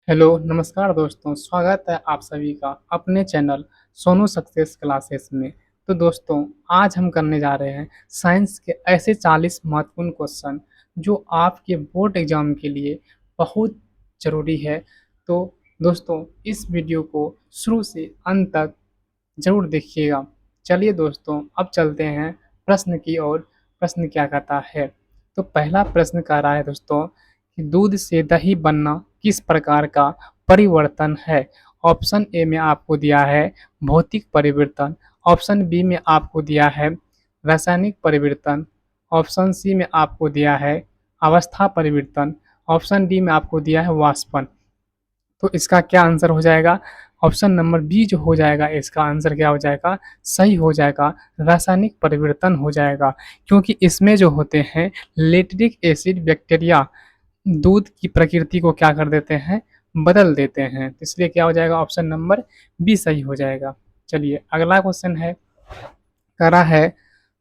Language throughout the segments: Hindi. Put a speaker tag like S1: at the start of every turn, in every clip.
S1: हेलो, नमस्कार दोस्तों, स्वागत है आप सभी का अपने चैनल सोनू सक्सेस क्लासेस में। तो दोस्तों, आज हम करने जा रहे हैं साइंस के ऐसे 40 महत्वपूर्ण क्वेश्चन जो आपके बोर्ड एग्जाम के लिए बहुत ज़रूरी है। तो दोस्तों, इस वीडियो को शुरू से अंत तक ज़रूर देखिएगा। चलिए दोस्तों, अब चलते हैं प्रश्न की ओर। प्रश्न क्या कहता है? तो पहला प्रश्न कह रहा है दोस्तों कि दूध से दही बनना किस प्रकार का परिवर्तन है? ऑप्शन ए में आपको दिया है भौतिक परिवर्तन, ऑप्शन बी में आपको दिया है रासायनिक परिवर्तन, ऑप्शन सी में आपको दिया है अवस्था परिवर्तन, ऑप्शन डी में आपको दिया है वाष्पन। तो इसका क्या आंसर हो जाएगा? ऑप्शन नंबर बी जो हो जाएगा, इसका आंसर क्या हो जाएगा? सही हो जाएगा, रासायनिक परिवर्तन हो जाएगा। क्योंकि इसमें जो होते हैं लैक्टिक एसिड बैक्टीरिया दूध की प्रकृति को क्या कर देते हैं? बदल देते हैं। तो इसलिए क्या हो जाएगा? ऑप्शन नंबर बी सही हो जाएगा। चलिए अगला क्वेश्चन है, कह रहा है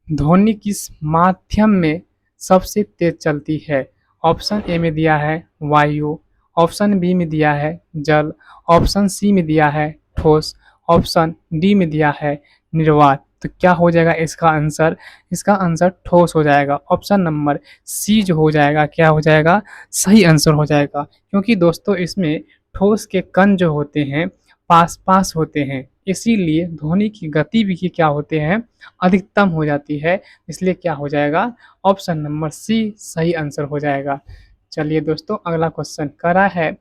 S1: ध्वनि किस माध्यम में सबसे तेज चलती है? ऑप्शन ए में दिया है वायु, ऑप्शन बी में दिया है जल, ऑप्शन सी में दिया है ठोस, ऑप्शन डी में दिया है निर्वात। तो क्या हो जाएगा इसका आंसर? इसका आंसर ठोस हो जाएगा। ऑप्शन नंबर सी जो हो जाएगा, क्या हो जाएगा? सही आंसर हो जाएगा। क्योंकि दोस्तों इसमें ठोस के कण जो होते हैं पास पास होते हैं, इसीलिए ध्वनि की गति भी क्या होते हैं? अधिकतम हो जाती है। इसलिए क्या हो जाएगा? ऑप्शन नंबर सी सही आंसर हो जाएगा। चलिए दोस्तों, अगला क्वेश्चन कह रहा है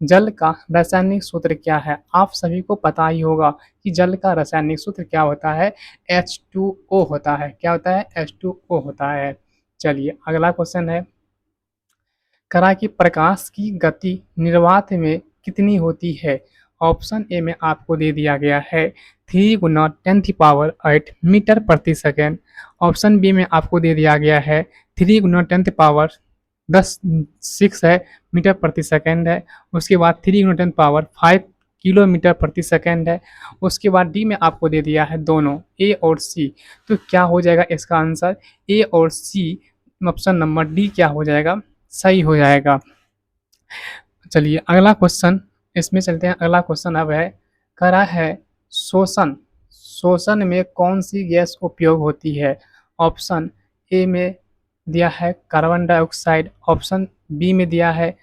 S1: जल का रासायनिक सूत्र क्या है? आप सभी को पता ही होगा कि जल का रासायनिक सूत्र क्या होता है? H2O होता है। क्या होता है? H2O होता है। चलिए अगला क्वेश्चन है, करा कि प्रकाश की गति निर्वात में कितनी होती है? ऑप्शन ए में आपको दे दिया गया है 3 गुना 10⁸ मीटर प्रति सेकेंड, ऑप्शन बी में आपको दे दिया गया है 3 गुना 10⁻6 है मीटर प्रति सेकेंड है, उसके बाद 3 गुना 10⁵ किलोमीटर प्रति सेकेंड है, उसके बाद डी में आपको दे दिया है दोनों ए और सी। तो क्या हो जाएगा इसका आंसर? ए और सी, ऑप्शन नंबर डी क्या हो जाएगा? सही हो जाएगा। चलिए अगला क्वेश्चन, इसमें चलते हैं। अगला क्वेश्चन अब है, कह रहा है शोषण शोषण में कौन सी गैस उपयोग होती है? ऑप्शन ए में दिया है कार्बन डाइऑक्साइड, ऑप्शन बी में दिया है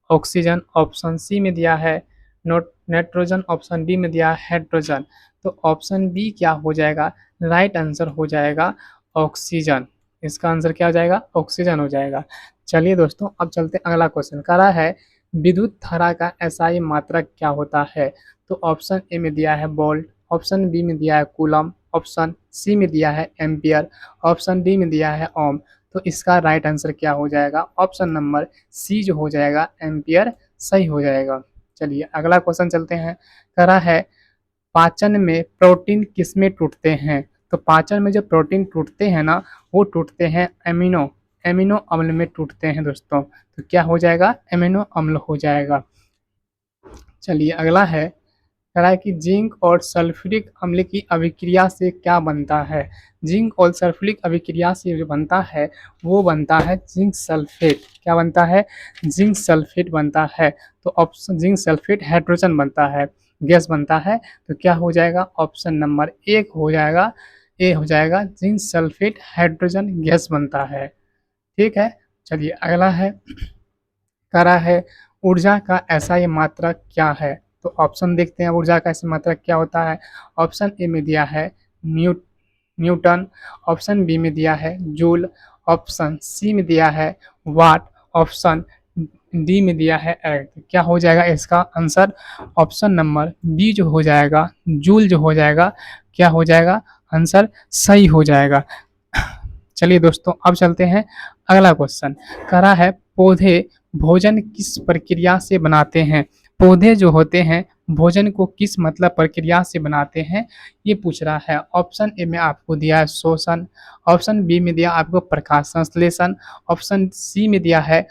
S1: ऑक्सीजन, ऑप्शन सी में दिया है नाइट्रोजन, ऑप्शन डी में दिया है हाइड्रोजन। तो ऑप्शन बी क्या हो जाएगा? राइट आंसर हो जाएगा ऑक्सीजन। इसका आंसर क्या हो जाएगा? ऑक्सीजन हो जाएगा। चलिए दोस्तों, अब चलते हैं अगला क्वेश्चन। कह रहा है विद्युत धारा का एसआई मात्रक क्या होता है? तो ऑप्शन ए में दिया है वोल्ट, ऑप्शन बी में दिया है कूलम, ऑप्शन सी में दिया है एम्पियर, ऑप्शन डी में दिया है ओम। तो इसका राइट आंसर क्या हो जाएगा? ऑप्शन नंबर सी जो हो जाएगा एम्पियर सही हो जाएगा। चलिए अगला क्वेश्चन चलते हैं। कह रहा है पाचन में प्रोटीन किसमें टूटते हैं? तो पाचन में जो प्रोटीन टूटते हैं ना, वो टूटते हैं एमिनो एमिनो अम्ल में टूटते हैं दोस्तों। तो क्या हो जाएगा? एमिनो अम्ल हो जाएगा। चलिए अगला है, कह रहा है कि जिंक और सल्फ्यूरिक अम्ल की अभिक्रिया से क्या बनता है? जिंक और सल्फ्यूरिक अभिक्रिया से जो बनता है वो बनता है जिंक सल्फेट। क्या बनता है? जिंक सल्फेट बनता है। तो ऑप्शन जिंक सल्फेट हाइड्रोजन बनता है, गैस बनता है। तो क्या हो जाएगा? ऑप्शन नंबर एक हो जाएगा, ए हो जाएगा, जिंक सल्फेट हाइड्रोजन गैस बनता है। ठीक है। चलिए अगला है, कह रहा है ऊर्जा का ऐसा ये मात्रक क्या है? तो ऑप्शन देखते हैं ऊर्जा का ऐसा मात्रक क्या होता है। ऑप्शन ए में दिया है न्यूटन, ऑप्शन बी में दिया है जूल, ऑप्शन सी में दिया है वाट, ऑप्शन डी में दिया है एर्थ। क्या हो जाएगा इसका आंसर? ऑप्शन नंबर बी जो हो जाएगा जूल जो हो जाएगा, क्या हो जाएगा? आंसर सही हो जाएगा। चलिए दोस्तों, अब चलते हैं अगला क्वेश्चन। कह रहा है पौधे भोजन किस प्रक्रिया से बनाते हैं? पौधे जो होते हैं भोजन को किस मतलब प्रक्रिया से बनाते हैं, ये पूछ रहा है। ऑप्शन ए में आपको दिया है शोषण, ऑप्शन बी में दिया आपको प्रकाश संश्लेषण, ऑप्शन सी में दिया है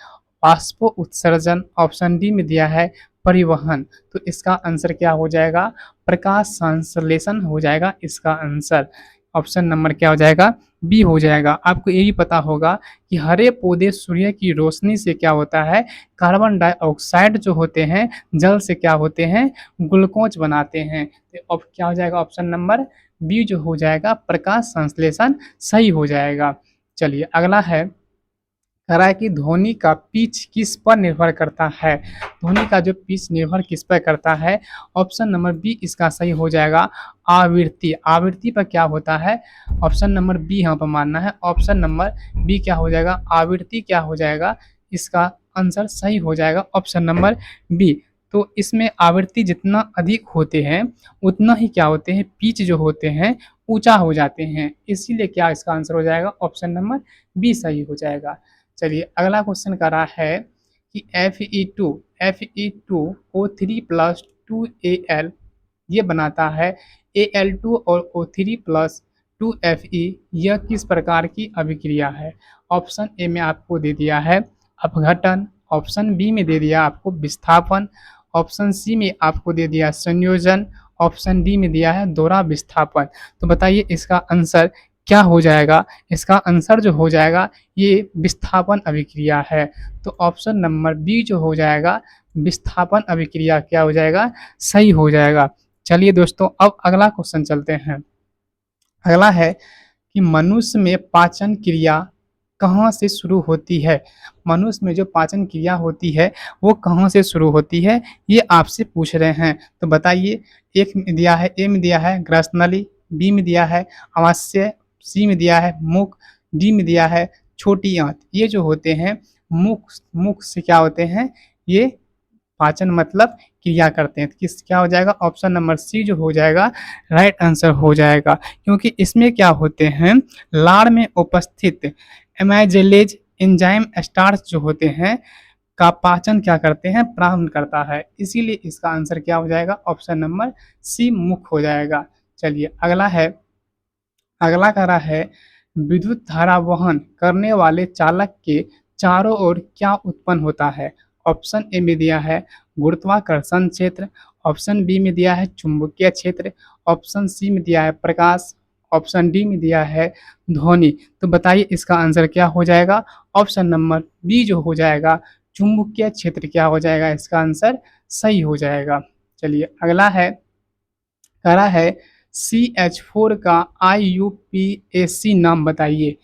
S1: वाष्पो उत्सर्जन, ऑप्शन डी में दिया है परिवहन। तो इसका आंसर क्या हो जाएगा? प्रकाश संश्लेषण हो जाएगा इसका आंसर। ऑप्शन नंबर क्या हो जाएगा, बी हो जाएगा। आपको ये भी पता होगा कि हरे पौधे सूर्य की रोशनी से क्या होता है, कार्बन डाइऑक्साइड जो होते हैं जल से क्या होते हैं, ग्लूकोज बनाते हैं। तो अब क्या हो जाएगा, ऑप्शन नंबर बी जो हो जाएगा, प्रकाश संश्लेषण सही हो जाएगा। चलिए अगला है, कह रहा है कि ध्वनि का पिच किस पर निर्भर करता है। ध्वनि का जो पिच निर्भर किस पर करता है, ऑप्शन नंबर बी इसका सही हो जाएगा, आवृत्ति। आवृत्ति पर क्या होता है, ऑप्शन नंबर बी यहाँ पर मानना है। ऑप्शन नंबर बी क्या हो जाएगा, आवृत्ति क्या हो जाएगा, इसका आंसर सही हो जाएगा ऑप्शन नंबर बी। तो इसमें आवृत्ति जितना अधिक होते हैं उतना ही क्या होते हैं, पिच जो होते हैं ऊंचा हो जाते हैं, इसीलिए क्या इसका आंसर हो जाएगा, ऑप्शन नंबर बी सही हो जाएगा। चलिए अगला क्वेश्चन कर रहा है कि Fe2O3+2Al ये बनाता है Al2 और O3+2Fe, यह किस प्रकार की अभिक्रिया है। ऑप्शन ए में आपको दे दिया है अपघटन, ऑप्शन बी में दे दिया आपको विस्थापन, ऑप्शन सी में आपको दे दिया संयोजन, ऑप्शन डी में दिया है दोहरा विस्थापन। तो बताइए इसका आंसर क्या हो जाएगा। इसका आंसर जो हो जाएगा ये विस्थापन अभिक्रिया है। तो ऑप्शन नंबर बी जो हो जाएगा, विस्थापन अभिक्रिया क्या हो जाएगा, सही हो जाएगा। चलिए दोस्तों अब अगला क्वेश्चन चलते हैं। अगला है कि मनुष्य में पाचन क्रिया कहाँ से शुरू होती है। मनुष्य में जो पाचन क्रिया होती है वो कहाँ से शुरू होती है, ये आपसे पूछ रहे हैं। तो बताइए, एक में दिया है, ए में दिया है ग्रसनली, बी में दिया है अमाशय, सी में दिया है मुख, डी में दिया है छोटी आंत। ये जो होते हैं मुख से क्या होते हैं, ये पाचन मतलब क्रिया करते हैं। किस क्या हो जाएगा, ऑप्शन नंबर सी जो हो जाएगा राइट आंसर हो जाएगा, क्योंकि इसमें क्या होते हैं, लार में उपस्थित एमाइलेज एंजाइम स्टार्च जो होते हैं का पाचन क्या करते हैं, प्रारंभ करता है, इसीलिए इसका आंसर क्या हो जाएगा, ऑप्शन नंबर सी मुख हो जाएगा। चलिए अगला है, अगला कह रहा है विद्युत धारा वहन करने वाले चालक के चारों ओर क्या उत्पन्न होता है। ऑप्शन ए में दिया है गुरुत्वाकर्षण क्षेत्र, ऑप्शन बी में दिया है चुंबकीय क्षेत्र, ऑप्शन सी में दिया है प्रकाश, ऑप्शन डी में दिया है ध्वनि। तो बताइए इसका आंसर क्या हो जाएगा, ऑप्शन नंबर बी जो हो जाएगा चुंबकीय क्षेत्र क्या हो जाएगा, इसका आंसर सही हो जाएगा। चलिए अगला है, कह रहा है CH4 का IUPAC नाम बताइए।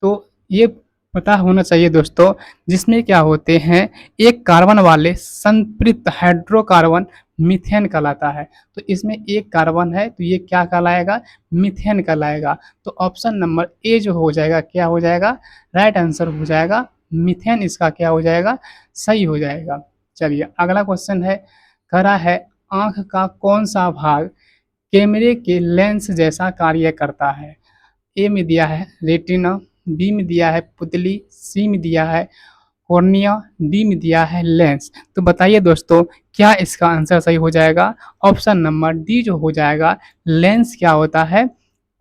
S1: तो ये पता होना चाहिए दोस्तों, जिसमें क्या होते हैं, एक कार्बन वाले संतृप्त हाइड्रोकार्बन मीथेन कहलाता है। तो इसमें एक कार्बन है तो ये क्या कहलाएगा, मीथेन कहलाएगा। तो ऑप्शन नंबर ए जो हो जाएगा क्या हो जाएगा, राइट आंसर हो जाएगा मीथेन, इसका क्या हो जाएगा, सही हो जाएगा। चलिए अगला क्वेश्चन है, कह रहा है आंख का कौन सा भाग कैमरे के लेंस जैसा कार्य करता है। ए में दिया है रेटिना, बी में दिया है पुतली, सी में दिया है कॉर्निया, डी में दिया है लेंस। तो बताइए दोस्तों क्या इसका आंसर सही हो जाएगा, ऑप्शन नंबर डी जो हो जाएगा लेंस क्या होता है,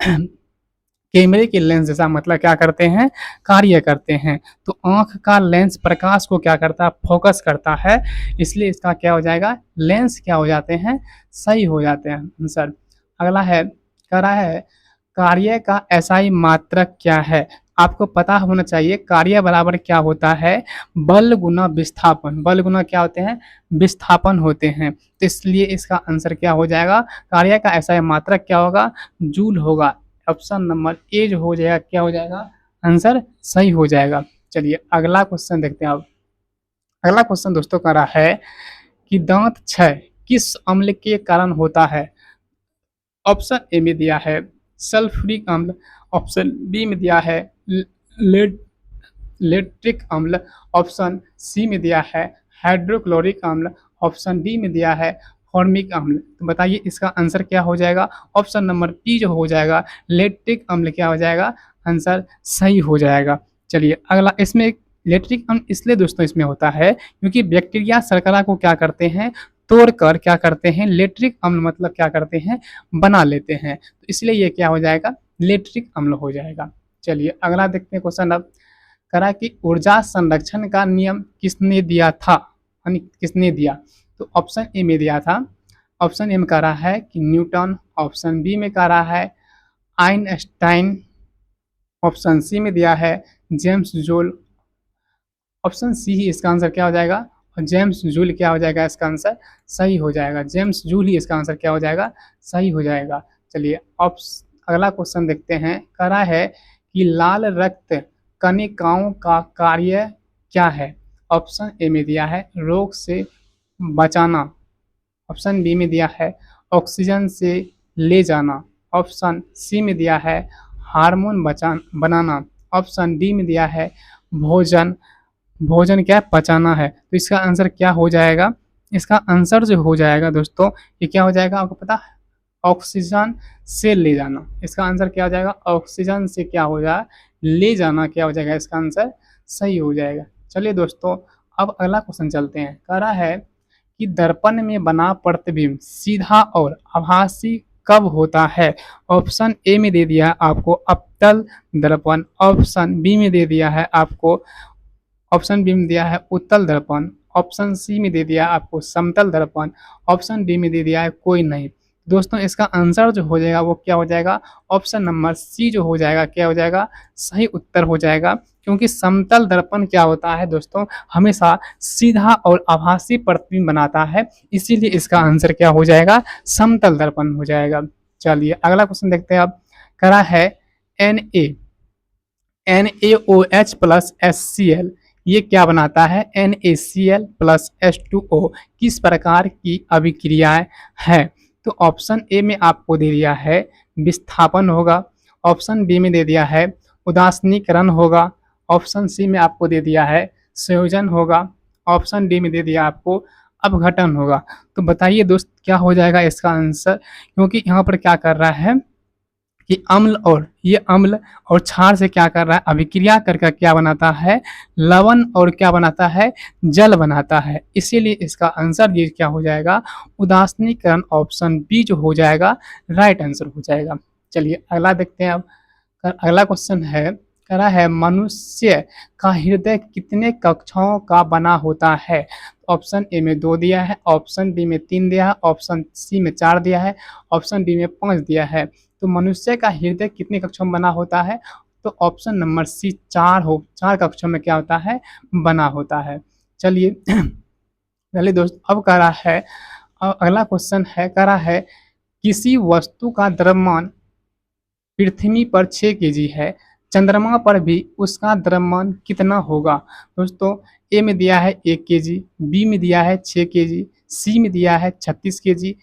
S1: कैमरे के लेंस जैसा मतलब क्या करते हैं, कार्य करते हैं। तो आंख का लेंस प्रकाश को क्या करता है, फोकस करता है, इसलिए इसका क्या हो जाएगा, लेंस क्या हो जाते हैं, सही हो जाते हैं आंसर। अगला है, कह रहा है कार्य का एसआई मात्रक क्या है। आपको पता होना चाहिए कार्य बराबर क्या होता है, बल गुना विस्थापन। बल गुना क्या होते हैं, विस्थापन होते हैं। तो इसलिए इसका आंसर क्या हो जाएगा, कार्य का एसआई मात्रक क्या होगा, जूल होगा। ऑप्शन नंबर ए जो हो जाएगा क्या हो जाएगा, आंसर सही हो जाएगा। चलिए अगला क्वेश्चन देखते हैं। अब अगला क्वेश्चन दोस्तों कह रहा है कि दांत क्षय किस अम्ल के कारण होता है। ऑप्शन ए में दिया है सल्फ्यूरिक अम्ल, ऑप्शन बी में दिया है लेड लेट्रिक अम्ल, ऑप्शन सी में दिया है हाइड्रोक्लोरिक अम्ल, ऑप्शन डी में दिया है फॉर्मिक अम्ल। तो बताइए इसका आंसर क्या हो जाएगा, ऑप्शन नंबर बी जो हो जाएगा लेट्रिक अम्ल क्या हो जाएगा, आंसर सही हो जाएगा। चलिए अगला, इसमें लेट्रिक अम्ल इसलिए दोस्तों इसमें होता है क्योंकि बैक्टीरिया शर्करा को क्या करते हैं, तोड़कर क्या करते हैं, लेट्रिक अम्ल मतलब क्या करते हैं, बना लेते हैं। तो इसलिए ये क्या हो जाएगा, लेट्रिक अम्ल हो जाएगा। चलिए अगला देखते हैं क्वेश्चन। अब करा कि ऊर्जा संरक्षण का नियम किसने दिया था, यानी किसने दिया। तो ऑप्शन ए में दिया था, ऑप्शन ए में कह रहा है कि न्यूटन, ऑप्शन बी में कह रहा है आइंस्टाइन। ऑप्शन सी में दिया है जेम्स जूल। ऑप्शन सी ही इसका आंसर क्या हो जाएगा, और जेम्स जूल क्या हो जाएगा इसका आंसर सही हो जाएगा। जेम्स जूल ही इसका आंसर क्या हो जाएगा, सही हो जाएगा। चलिए अगला क्वेश्चन देखते हैं। कह रहा है कि लाल रक्त कणिकाओं का कार्य क्या है। ऑप्शन ए में दिया है रोग से बचाना। ऑप्शन बी में दिया है ऑक्सीजन से ले जाना। ऑप्शन सी में दिया है हार्मोन बनाना। ऑप्शन डी में दिया है भोजन भोजन क्या पचाना है। तो इसका आंसर क्या हो जाएगा, इसका आंसर जो हो जाएगा दोस्तों, ये क्या हो जाएगा आपको पता है, ऑक्सीजन से ले जाना। इसका आंसर क्या हो जाएगा, ऑक्सीजन से क्या हो जाएगा, ले जाना क्या हो जाएगा, इसका आंसर सही हो जाएगा। चलिए दोस्तों अब अगला क्वेश्चन चलते हैं। कह रहा है कि दर्पण में बना प्रतिबिंब सीधा और आभासी कब होता है। ऑप्शन ए में दे दिया है आपको अवतल दर्पण। ऑप्शन बी में दे दिया है आपको, ऑप्शन बी में दिया है उत्तल दर्पण। ऑप्शन सी में दे दिया आपको समतल दर्पण। ऑप्शन डी में दे दिया है कोई नहीं। दोस्तों इसका आंसर जो हो जाएगा वो क्या हो जाएगा, ऑप्शन नंबर सी जो हो जाएगा क्या हो जाएगा, सही उत्तर हो जाएगा। क्योंकि समतल दर्पण क्या होता है दोस्तों, हमेशा सीधा और आभासी प्रतिबिंब बनाता है, इसीलिए इसका आंसर क्या हो जाएगा, समतल दर्पण हो जाएगा। चलिए अगला क्वेश्चन देखते हैं। अब करा है NaOH प्लस HCl ये क्या बनाता है, NaCl प्लस H2O किस प्रकार की अभिक्रियाएं है। तो ऑप्शन ए में आपको दे दिया है विस्थापन होगा। ऑप्शन बी में दे दिया है उदासीनीकरण होगा। ऑप्शन सी में आपको दे दिया है संयोजन होगा। ऑप्शन डी में दे दिया आपको अपघटन होगा। तो बताइए दोस्त क्या हो जाएगा इसका आंसर, क्योंकि यहाँ पर क्या कर रहा है कि अम्ल और क्षार से क्या कर रहा है, अभिक्रिया करके क्या बनाता है, लवण और क्या बनाता है, जल बनाता है। इसीलिए इसका आंसर ये क्या हो जाएगा, उदासीनीकरण। ऑप्शन बी जो हो जाएगा राइट आंसर हो जाएगा। चलिए अगला देखते हैं। अब अगला क्वेश्चन है, कह रहा है मनुष्य का हृदय कितने कक्षाओं का बना होता है। ऑप्शन ए में 2 दिया है। ऑप्शन बी में 3 दिया है। ऑप्शन सी में 4 दिया है। ऑप्शन डी में 5 दिया है। तो मनुष्य का हृदय कितने कक्षों में बना होता है। तो ऑप्शन नंबर सी 4 कक्षों में क्या होता है, बना होता है। चलिए चलिए दोस्त अब कह रहा है, अगला क्वेश्चन है, कह रहा है किसी वस्तु का द्रव्यमान पृथ्वी पर 6 केजी है, चंद्रमा पर भी उसका द्रव्यमान कितना होगा। दोस्तों ए में दिया है 1 केजी, बी में दिया है 6 केजी, सी में दिया है 36 केजी,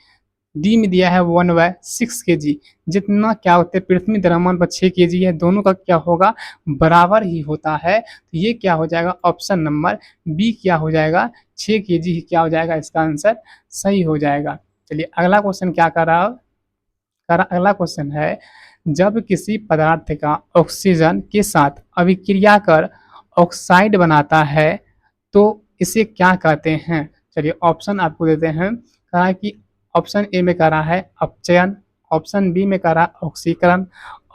S1: डी में दिया है 1/6 केजी। जितना क्या होते हैं पृथ्वी द्रव्यमान पर 6 केजी है, दोनों का क्या होगा, बराबर ही होता है। तो ये क्या हो जाएगा, ऑप्शन नंबर बी क्या हो जाएगा, 6 केजी ही क्या हो जाएगा, इसका आंसर सही हो जाएगा। चलिए अगला क्वेश्चन क्या कर रहा है, अगला क्वेश्चन है जब किसी पदार्थ का ऑक्सीजन के साथ अभिक्रिया कर ऑक्साइड बनाता है तो इसे क्या कहते हैं। चलिए ऑप्शन आपको देते हैं। कहा है कि ऑप्शन ए में कह रहा है अपचयन। ऑप्शन बी में कह रहा है ऑक्सीकरण।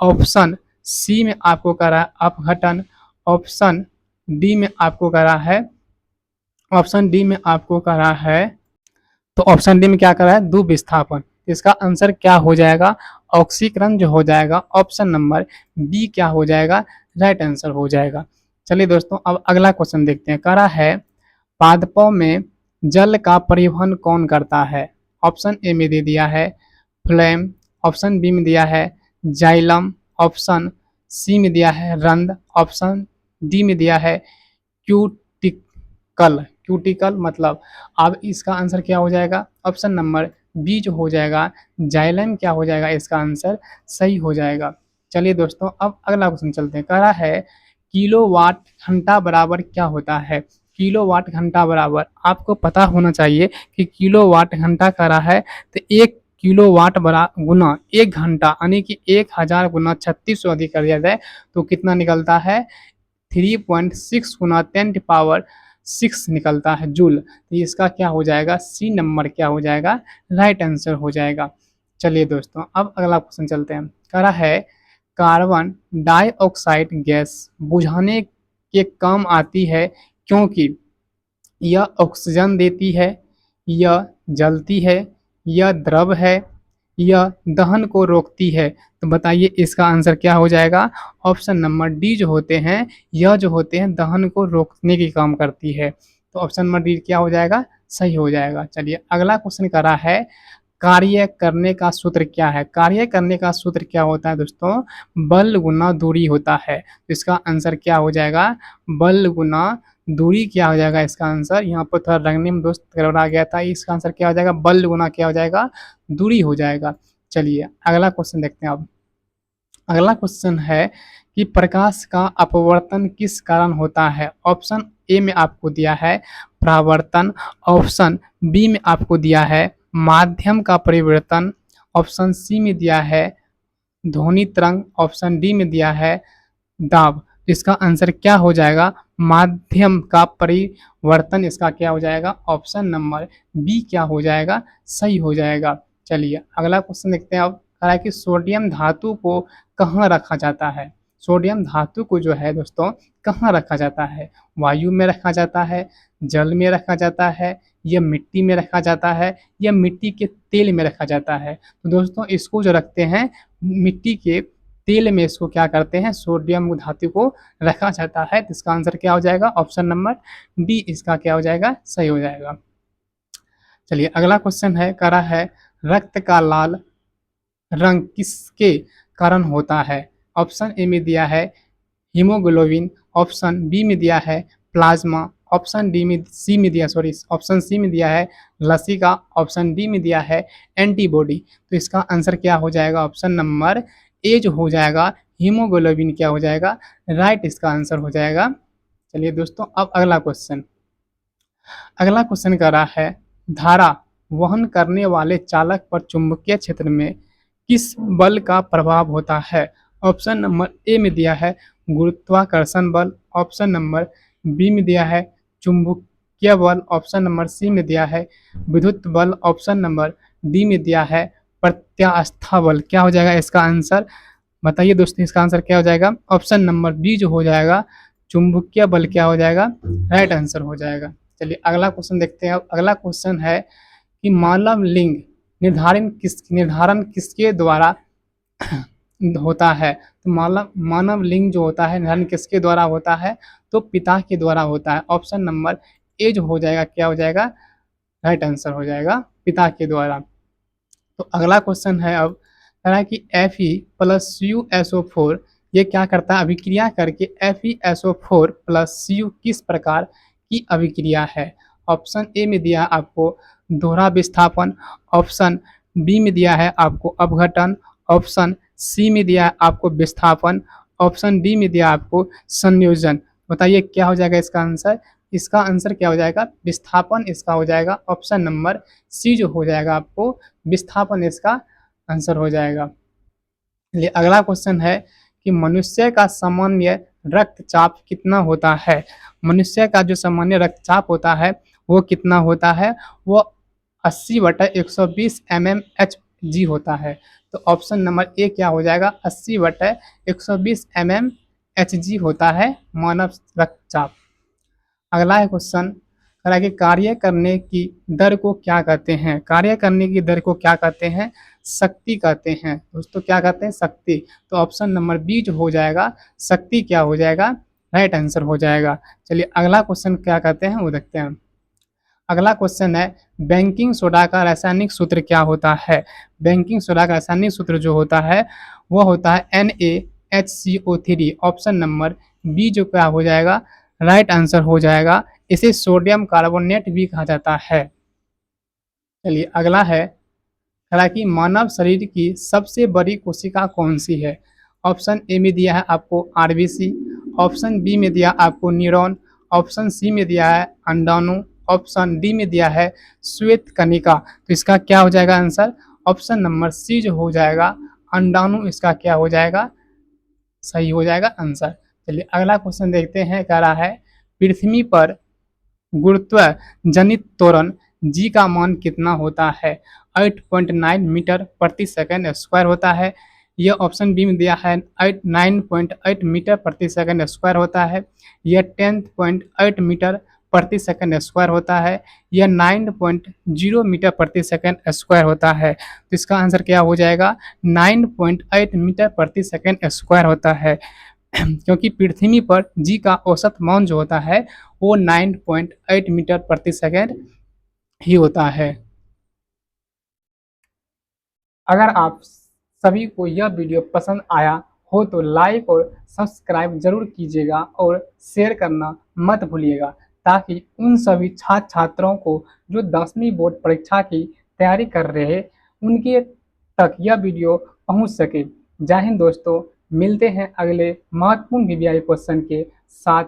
S1: ऑप्शन सी में आपको कह रहा है अपघटन। ऑप्शन डी में आपको कह रहा है ऑप्शन डी में आपको कह रहा है तो ऑप्शन डी में क्या कर रहा है, दुविस्थापन। इसका आंसर क्या हो जाएगा, ऑक्सीकरण जो हो जाएगा। ऑप्शन नंबर बी क्या हो जाएगा, राइट आंसर हो जाएगा। चलिए दोस्तों अब अगला क्वेश्चन देखते हैं। कह रहा है पादपों में जल का परिवहन कौन करता है। ऑप्शन ए में दे दिया है फ्लेम। ऑप्शन बी में दिया है जाइलम। ऑप्शन सी में दिया है रंध्र। ऑप्शन डी में दिया है क्यूटिकल। क्यूटिकल मतलब, अब इसका आंसर क्या हो जाएगा, ऑप्शन नंबर बी जो हो जाएगा जाइलम क्या हो जाएगा, इसका आंसर सही हो जाएगा। चलिए दोस्तों अब अगला क्वेश्चन चलते हैं। कह रहा है किलोवाट घंटा बराबर क्या होता है। किलोवाट घंटा बराबर आपको पता होना चाहिए कि किलोवाट घंटा कह रहा है तो 1 किलोवाट बरा गुना 1 घंटा यानी कि 1000 गुना 3600 अधिक कर दिया जाए तो कितना निकलता है, 3.6 गुना 10⁻6 निकलता है जूल। तो इसका क्या हो जाएगा, सी नंबर क्या हो जाएगा, राइट आंसर हो जाएगा। चलिए दोस्तों अब अगला क्वेश्चन चलते हैं। कह रहा है कार्बन डाइऑक्साइड गैस बुझाने के काम आती है क्योंकि यह ऑक्सीजन देती है, यह जलती है, यह द्रव है, यह दहन को रोकती है। तो बताइए इसका आंसर क्या हो जाएगा? ऑप्शन नंबर डी जो होते हैं, यह जो होते हैं दहन को रोकने की काम करती है। तो ऑप्शन नंबर डी क्या हो जाएगा? सही हो जाएगा। चलिए अगला क्वेश्चन करा है, कार्य करने का सूत्र क्या है? कार्य करने का सूत्र क्या होता है दोस्तों? बल गुना दूरी होता है। तो इसका आंसर क्या हो जाएगा? बल गुना दूरी क्या हो जाएगा इसका आंसर? यहाँ पर थोड़ा रंगने में दोस्त गड़बड़ा गया था, इसका आंसर क्या हो जाएगा? बल गुना क्या हो जाएगा? दूरी हो जाएगा। चलिए अगला क्वेश्चन देखते हैं अब। अगला क्वेश्चन है कि प्रकाश का अपवर्तन किस कारण होता है? ऑप्शन ए में आपको दिया है परावर्तन, ऑप्शन बी में आपको दिया है माध्यम का परिवर्तन, ऑप्शन सी में दिया है ध्वनि तरंग, ऑप्शन डी में दिया है दाब। इसका आंसर क्या हो जाएगा? माध्यम का परिवर्तन इसका क्या हो जाएगा? ऑप्शन नंबर बी क्या हो जाएगा? सही हो जाएगा। चलिए अगला क्वेश्चन देखते हैं अब। कह रहा है कि सोडियम धातु को कहाँ रखा जाता है? सोडियम धातु को जो है दोस्तों कहाँ रखा जाता है? वायु में रखा जाता है, जल में रखा जाता है, या मिट्टी में रखा जाता है, या मिट्टी के तेल में रखा जाता है? तो दोस्तों इसको जो रखते हैं मिट्टी के तेल में, इसको क्या करते हैं? सोडियम धातु को रखा जाता है। तो इसका आंसर क्या हो जाएगा? ऑप्शन नंबर डी इसका क्या हो जाएगा? सही हो जाएगा। चलिए अगला क्वेश्चन है, करा है रक्त का लाल रंग किसके कारण होता है? ऑप्शन ए में दिया है हीमोग्लोबिन, ऑप्शन बी में दिया है प्लाज्मा, ऑप्शन डी में सी में दिया सॉरी ऑप्शन सी में दिया है लसिका, ऑप्शन डी में दिया है एंटीबॉडी। तो इसका आंसर क्या हो जाएगा? ऑप्शन नंबर ए जो हो जाएगा हीमोग्लोबिन क्या हो जाएगा? राइट इसका आंसर हो जाएगा। चलिए दोस्तों अब अगला क्वेश्चन। अगला क्वेश्चन कर रहा है, धारा वहन करने वाले चालक पर चुंबकीय क्षेत्र में किस बल का प्रभाव होता है? ऑप्शन नंबर ए में दिया है गुरुत्वाकर्षण बल, ऑप्शन नंबर बी में दिया है चुंबकीय बल, ऑप्शन नंबर सी में दिया है विद्युत बल, ऑप्शन नंबर डी में दिया है प्रत्यास्था बल। क्या हो जाएगा इसका आंसर? बताइए दोस्तों इसका आंसर क्या हो जाएगा? ऑप्शन नंबर बी जो हो जाएगा चुंबकीय बल क्या हो जाएगा? राइट आंसर हो जाएगा। चलिए अगला क्वेश्चन देखते हैं। अगला क्वेश्चन है कि मानव लिंग निर्धारण किसके द्वारा होता है? तो मानव लिंग जो होता है निर्धारण किसके द्वारा होता है? तो पिता के द्वारा होता है। ऑप्शन नंबर ए जो हो जाएगा क्या हो जाएगा? राइट आंसर हो जाएगा पिता के द्वारा। तो अगला क्वेश्चन है अब, कह रहा है कि Fe+USO4 ये क्या करता है? अभिक्रिया करके FeSO4+Cu किस प्रकार की अभिक्रिया है? ऑप्शन ए में दिया है आपको दोहरा विस्थापन, ऑप्शन बी में दिया है आपको अपघटन, ऑप्शन सी में दिया है आपको विस्थापन, ऑप्शन डी में दिया आपको संयोजन। बताइए क्या हो जाएगा इसका आंसर? इसका आंसर क्या हो जाएगा? विस्थापन इसका हो जाएगा। ऑप्शन नंबर सी जो हो जाएगा आपको विस्थापन इसका आंसर हो जाएगा। चलिए अगला क्वेश्चन है कि मनुष्य का सामान्य रक्तचाप कितना होता है? मनुष्य का जो सामान्य रक्तचाप होता है वो कितना होता है? वो 80/120 mmHg होता है। तो ऑप्शन नंबर ए क्या हो जाएगा? 80/120 mmHg होता है मानव रक्तचाप। अगला है क्वेश्चन, कह रहा है कि कार्य करने की दर को क्या कहते हैं? कार्य करने की दर को क्या कहते हैं? शक्ति कहते हैं। दोस्तों क्या कहते हैं? शक्ति। तो ऑप्शन नंबर बी जो हो जाएगा शक्ति क्या हो जाएगा? राइट आंसर हो जाएगा। चलिए अगला क्वेश्चन क्या कहते हैं वो देखते हैं। अगला क्वेश्चन है बेकिंग सोडा का रासायनिक सूत्र क्या होता है? बेकिंग सोडा का रासायनिक सूत्र जो होता है वो होता है NaHCO3। ऑप्शन नंबर बी जो क्या हो जाएगा? राइट आंसर हो जाएगा। इसे सोडियम कार्बोनेट भी कहा जाता है। चलिए अगला है, हालांकि मानव शरीर की सबसे बड़ी कोशिका कौन सी है? ऑप्शन ए में दिया है आपको आरबीसी, ऑप्शन बी में दिया आपको न्यूरॉन, ऑप्शन सी में दिया है अंडाणु, ऑप्शन डी में दिया है श्वेत कणिका। तो इसका क्या हो जाएगा आंसर? ऑप्शन नंबर सी जो हो जाएगा अंडाणु इसका क्या हो जाएगा? सही हो जाएगा आंसर। चलिए अगला क्वेश्चन देखते हैं। कह रहा है पृथ्वी पर गुरुत्व जनित त्वरण जी का मान कितना होता है? 8.9 मीटर प्रति सेकंड स्क्वायर होता है। यह ऑप्शन बी में दिया है 9.8 मीटर प्रति सेकंड स्क्वायर होता है। यह 10.8 मीटर प्रति सेकंड स्क्वायर होता है या 9.0 मीटर प्रति सेकंड स्क्वायर होता है। तो इसका आंसर क्या हो जाएगा, 9.8 मीटर प्रति सेकंड स्क्वायर होता है। क्योंकि पृथ्वी पर जी का औसत मान जो होता है वो 9.8 मीटर प्रति सेकंड ही होता है। अगर आप सभी को यह वीडियो पसंद आया हो तो लाइक और सब्सक्राइब जरूर कीजिएगा और शेयर करना मत भूलिएगा, ताकि उन सभी छात्र छात्राओं को जो 10वीं बोर्ड परीक्षा की तैयारी कर रहे हैं उनके तक यह वीडियो पहुंच सके। जय हिंद दोस्तों, मिलते हैं अगले महत्वपूर्ण वीवीआई क्वेश्चन के साथ।